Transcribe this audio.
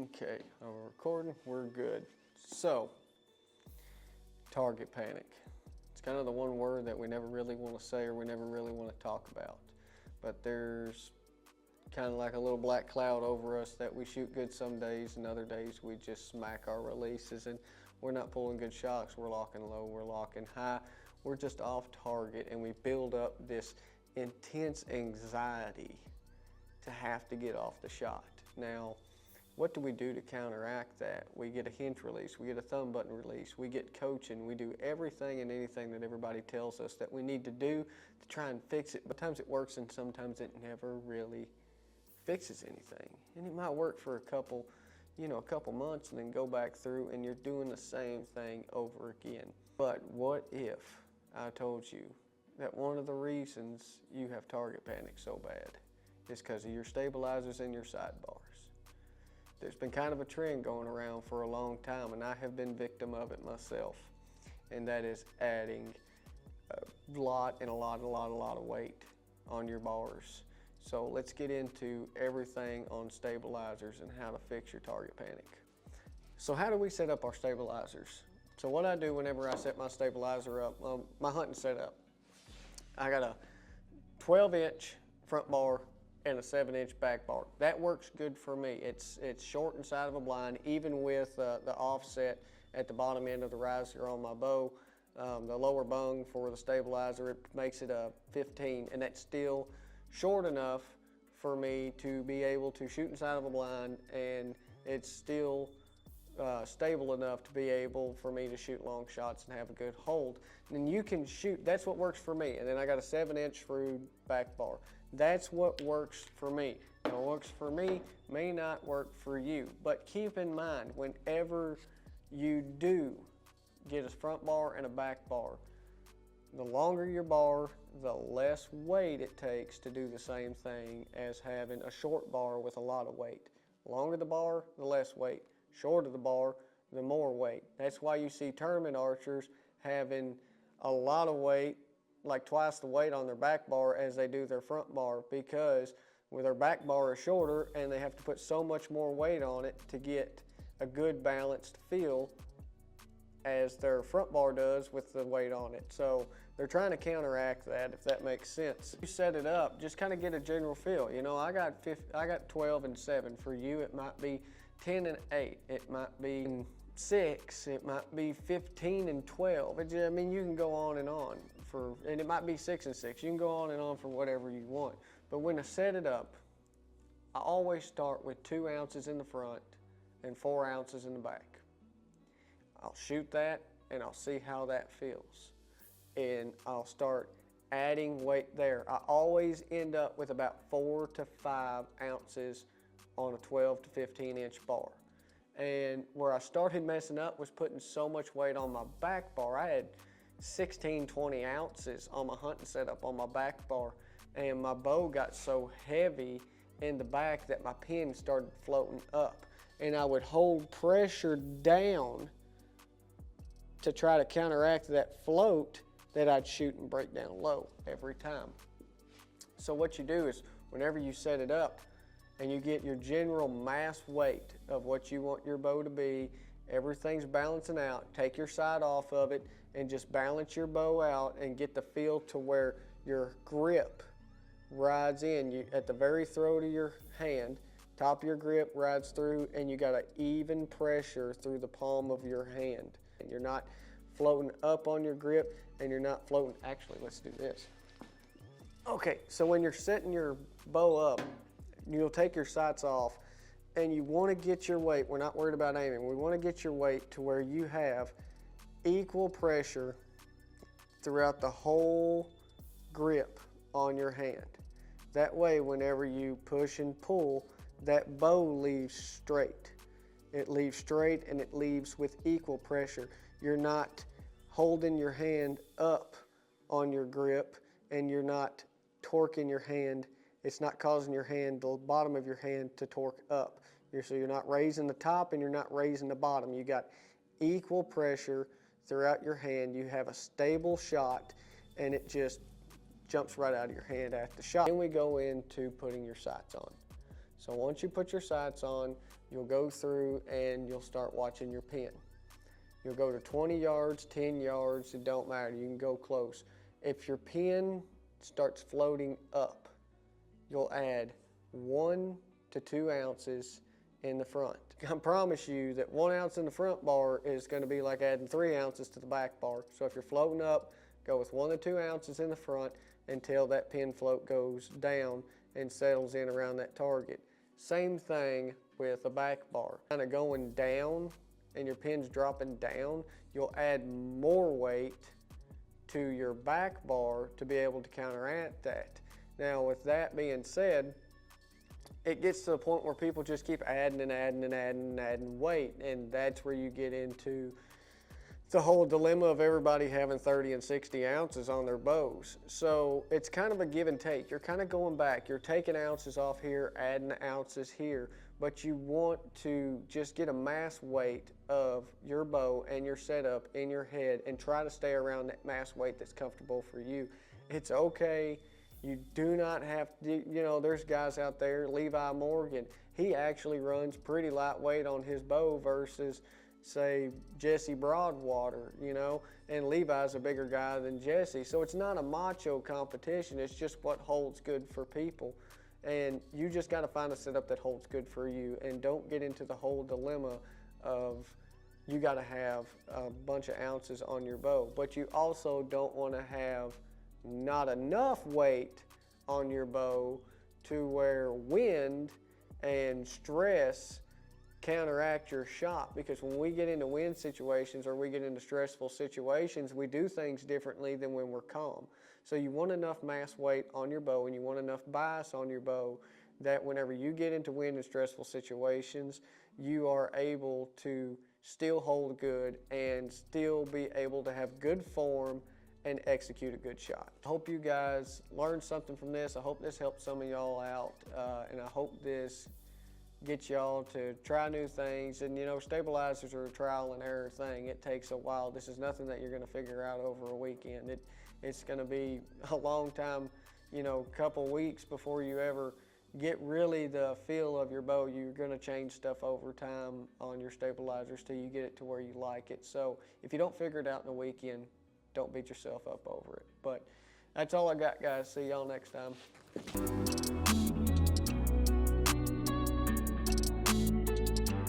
Okay, we're recording, we're good. So, target panic. It's kind of the one word that we never really want to say or we never really want to talk about. But there's kind of like a little black cloud over us that we shoot good some days and other days we just smack our releases and we're not pulling good shots. We're locking low, we're locking high. We're just off target and we build up this intense anxiety to have to get off the shot. Now, what do we do to counteract that? We get a hinge release, we get a thumb button release, we get coaching, we do everything and anything that everybody tells us that we need to do to try and fix it. But sometimes it works and sometimes it never really fixes anything. And it might work for a couple months and then go back through and you're doing the same thing over again. But what if I told you that one of the reasons you have target panic so bad is because of your stabilizers and your sidebars? There's been kind of a trend going around for a long time, and I have been victim of it myself, and that is adding a lot of weight on your bars. So let's get into everything on stabilizers and how to fix your target panic. So how do we set up our stabilizers? So what I do whenever I set my stabilizer up, my hunting setup, I got a 12-inch front bar and a 7-inch back bar. That works good for me. It's short inside of a blind, even with the offset at the bottom end of the riser on my bow. The lower bung for the stabilizer, it makes it a 15, and that's still short enough for me to be able to shoot inside of a blind, and it's still stable enough to be able for me to shoot long shots and have a good hold. And you can shoot, that's what works for me. And then I got a 7-inch through back bar. That's what works for me. Now, what works for me may not work for you, but keep in mind, whenever you do get a front bar and a back bar, the longer your bar, the less weight it takes to do the same thing as having a short bar with a lot of weight. The longer the bar, the less weight. Shorter the bar, the more weight. That's why you see tournament archers having a lot of weight, like twice the weight on their back bar as they do their front bar, because with their back bar is shorter and they have to put so much more weight on it to get a good balanced feel as their front bar does with the weight on it. So they're trying to counteract that, if that makes sense. You set it up, just kind of get a general feel. You know, I got 12 and 7. For you, it might be 10 and 8. It might be 6. It might be 15 and 12. I mean, you can go on and on and it might be 6 and 6. You can go on and on for whatever you want. But when I set it up, I always start with 2 ounces in the front and 4 ounces in the back. I'll shoot that and I'll see how that feels. And I'll start adding weight there. I always end up with about 4 to 5 ounces on a 12 to 15-inch bar. And where I started messing up was putting so much weight on my back bar. I had 16, 20 ounces on my hunting setup on my back bar, and my bow got so heavy in the back that my pin started floating up. And I would hold pressure down to try to counteract that float that I'd shoot and break down low every time. So what you do is, whenever you set it up and you get your general mass weight of what you want your bow to be, everything's balancing out, take your sight off of it and just balance your bow out and get the feel to where your grip rides in. At the very throat of your hand, top of your grip rides through, and you got an even pressure through the palm of your hand. And you're not floating up on your grip, and you're not floating, actually, let's do this. Okay, so when you're setting your bow up, you'll take your sights off, and you want to get your weight, we're not worried about aiming, we want to get your weight to where you have equal pressure throughout the whole grip on your hand. That way, whenever you push and pull, that bow leaves straight. It leaves straight and it leaves with equal pressure. You're not holding your hand up on your grip and you're not torquing your hand. It's not causing your hand, the bottom of your hand, to torque up. So you're not raising the top and you're not raising the bottom. You got equal pressure throughout your hand. You have a stable shot and it just jumps right out of your hand at the shot. Then we go into putting your sights on. So once you put your sights on, you'll go through and you'll start watching your pin. You'll go to 20 yards, 10 yards, it don't matter, you can go close. If your pin starts floating up, you'll add 1 to 2 ounces in the front. I promise you that 1 ounce in the front bar is going to be like adding 3 ounces to the back bar. So if you're floating up, go with 1 to 2 ounces in the front until that pin float goes down and settles in around that target. Same thing with a back bar. Kind of going down and your pin's dropping down, you'll add more weight to your back bar to be able to counteract that. Now with that being said, it gets to the point where people just keep adding and adding and adding and adding weight, and that's where you get into the whole dilemma of everybody having 30 and 60 ounces on their bows. So it's kind of a give and take. You're kind of going back. You're taking ounces off here, adding ounces here, but you want to just get a mass weight of your bow and your setup in your head and try to stay around that mass weight that's comfortable for you. It's okay. You do not have to, you know, there's guys out there, Levi Morgan, he actually runs pretty lightweight on his bow versus, say, Jesse Broadwater, you know, and Levi's a bigger guy than Jesse. So it's not a macho competition, it's just what holds good for people. And you just got to find a setup that holds good for you, and don't get into the whole dilemma of you got to have a bunch of ounces on your bow. But you also don't want to have not enough weight on your bow to where wind and stress counteract your shot, because when we get into wind situations or we get into stressful situations, we do things differently than when we're calm. So you want enough mass weight on your bow and you want enough bias on your bow that whenever you get into wind and stressful situations, you are able to still hold good and still be able to have good form and execute a good shot. I hope you guys learned something from this. I hope this helped some of y'all out, and I hope this gets y'all to try new things. And you know, stabilizers are a trial and error thing. It takes a while. This is nothing that you're gonna figure out over a weekend. It's gonna be a long time, you know, couple weeks before you ever get really the feel of your bow. You're gonna change stuff over time on your stabilizers till you get it to where you like it. So if you don't figure it out in a weekend, don't beat yourself up over it. But that's all I got, guys. See y'all next time.